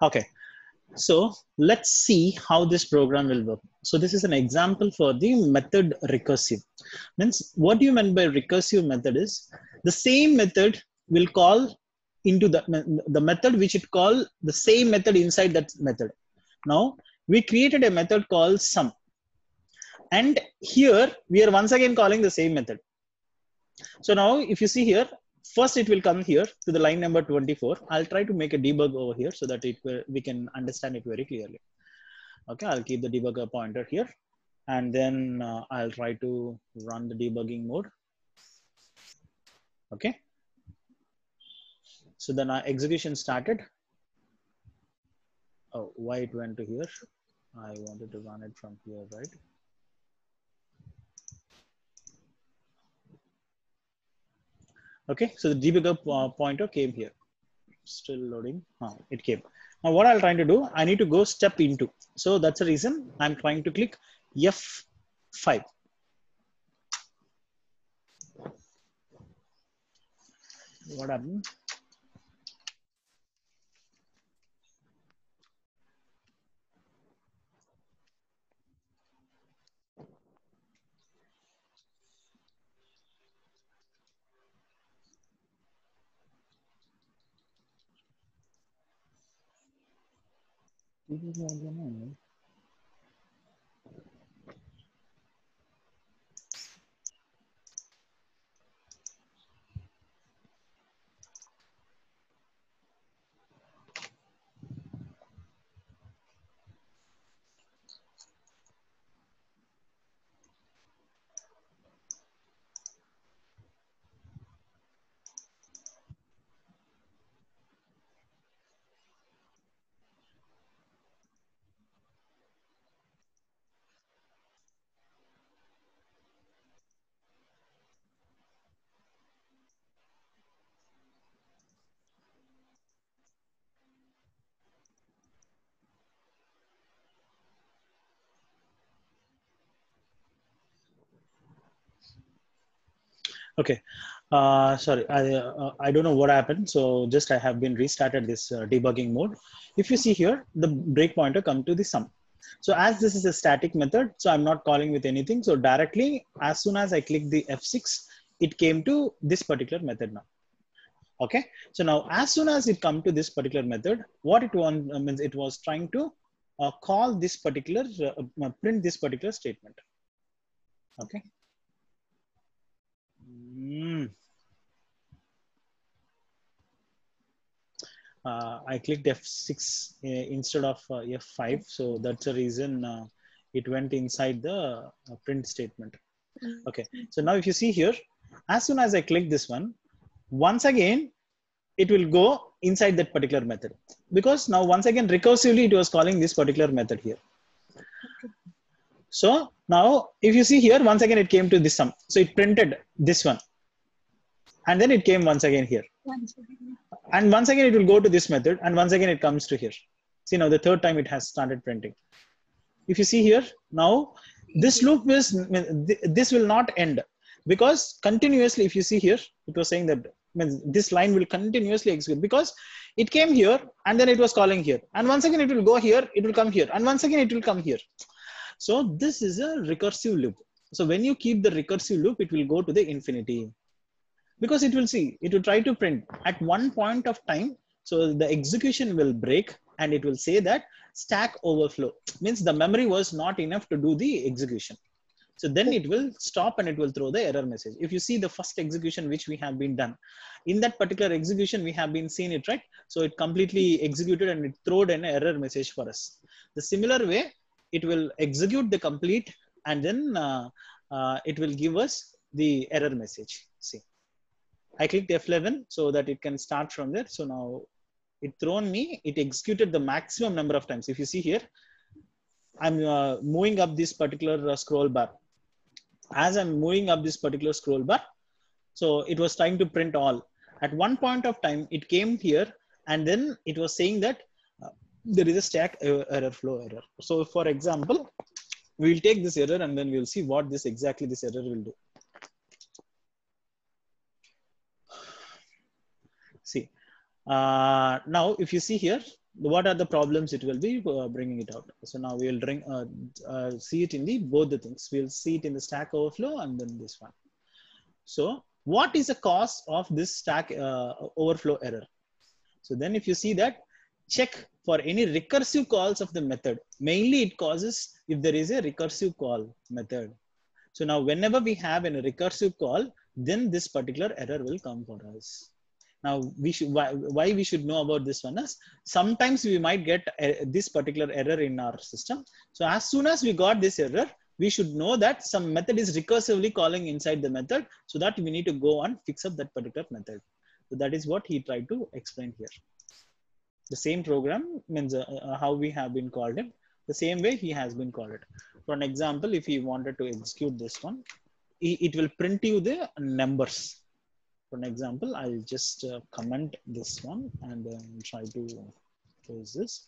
Okay, so let's see how this program will work. So this is an example for the method recursive. Means what do you mean by recursive method is the same method will call into the method which it call the same method inside that method. Now we created a method called sum, and here we are once again calling the same method. So now if you see here, first it will come here to the line number 24. I'll try to make a debug over here so that we can understand it very clearly. Okay, I'll keep the debugger pointer here, and then I'll try to run the debugging mode. Okay, so then our execution started. Oh, why it went to here? I wanted to run it from here, right? Okay, so the debugger pointer came here. Still loading. It came. Now what I'm trying to do, I need to go step into. So that's the reason I'm trying to click F5. What happened? Okay, sorry, I don't know what happened. So just I have been restarted this debugging mode. If you see here, the break pointer come to the sum. So as this is a static method, so I'm not calling with anything. So directly, as soon as I click the F6, it came to this particular method now. Okay, so now as soon as it come to this particular method, what it means it was trying to call this particular print this particular statement. Okay. I clicked F6 instead of F5, so that's the reason it went inside the print statement. Okay, so now if you see here, as soon as I click this one, once again it will go inside that particular method, because now once again recursively it was calling this particular method here. So now if you see here, once again it came to this sum, so it printed this one, and then it came once again here, and once again it will go to this method, and once again it comes to here. See, now the third time it has started printing. If you see here, now this loop is, this will not end, because continuously, if you see here, it was saying that this line will continuously execute, because it came here and then it was calling here, and once again it will go here, it will come here, and once again it will come here. So this is a recursive loop. So when you keep the recursive loop, it will go to the infinity, because it will see, it will try to print at one point of time. So the execution will break, and it will say that stack overflow, means the memory was not enough to do the execution. So then it will stop and it will throw the error message. If you see the first execution which we have been done, in that particular execution we have been seen it, right? So it completely executed and it throwed an error message for us. The similar way, it will execute the complete, and then it will give us the error message. See, I clicked F11 so that it can start from there. So now it thrown me, it executed the maximum number of times. If you see here, I'm moving up this particular scroll bar. As I'm moving up this particular scroll bar, so it was trying to print all. At one point of time, it came here, and then it was saying that there is a stack error flow error. So for example, we'll take this error and then we'll see what this exactly this error will do. See, now if you see here, what are the problems it will be bringing it out. So now we will see it in the both the things. We'll see it in the Stack Overflow and then this one. So what is the cause of this Stack Overflow error? So then if you see that, check for any recursive calls of the method. Mainly it causes if there is a recursive call method. So now whenever we have a recursive call, then this particular error will come for us. Now we should, why we should know about this one is sometimes we might get this particular error in our system. So as soon as we got this error, we should know that some method is recursively calling inside the method, so that we need to go and fix up that particular method. So that is what he tried to explain here. The same program means how we have been called it. The same way he has been called it. For an example, if he wanted to execute this one, it will print you the numbers. For an example, I'll just comment this one and then try to close this.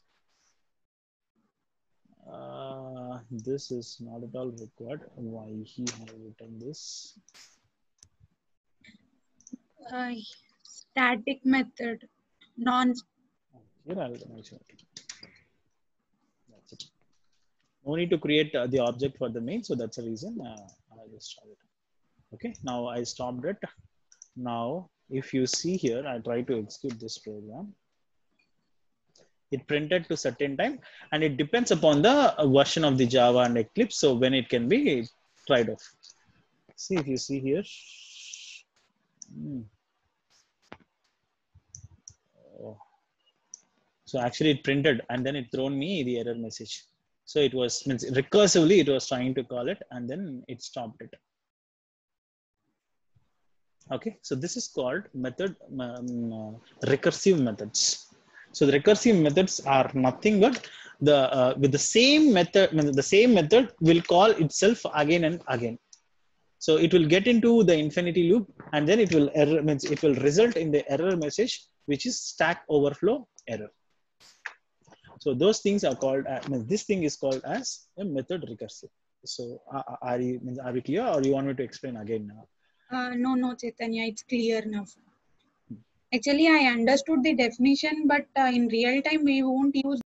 This is not at all required. Why he has written this? Static method, non. Here I'll mention it. That's it. No need to create the object for the main, so that's the reason I just tried it. Okay, now I stopped it. Now, if you see here, I try to execute this program. It printed to certain time, and it depends upon the version of the Java and Eclipse. So when it can be tried off. See if you see here. Oh. So actually it printed and then it thrown me the error message. So it was means recursively it was trying to call it and then it stopped it. Okay, so this is called method recursive methods. So the recursive methods are nothing but the with the same method will call itself again and again. So it will get into the infinity loop and then it will result in the error message, which is Stack Overflow error. So those things are called, this thing is called as a method recursive. So are we clear, or you want me to explain again now? No, Chaitanya, it's clear now. Actually, I understood the definition, but in real time, we won't use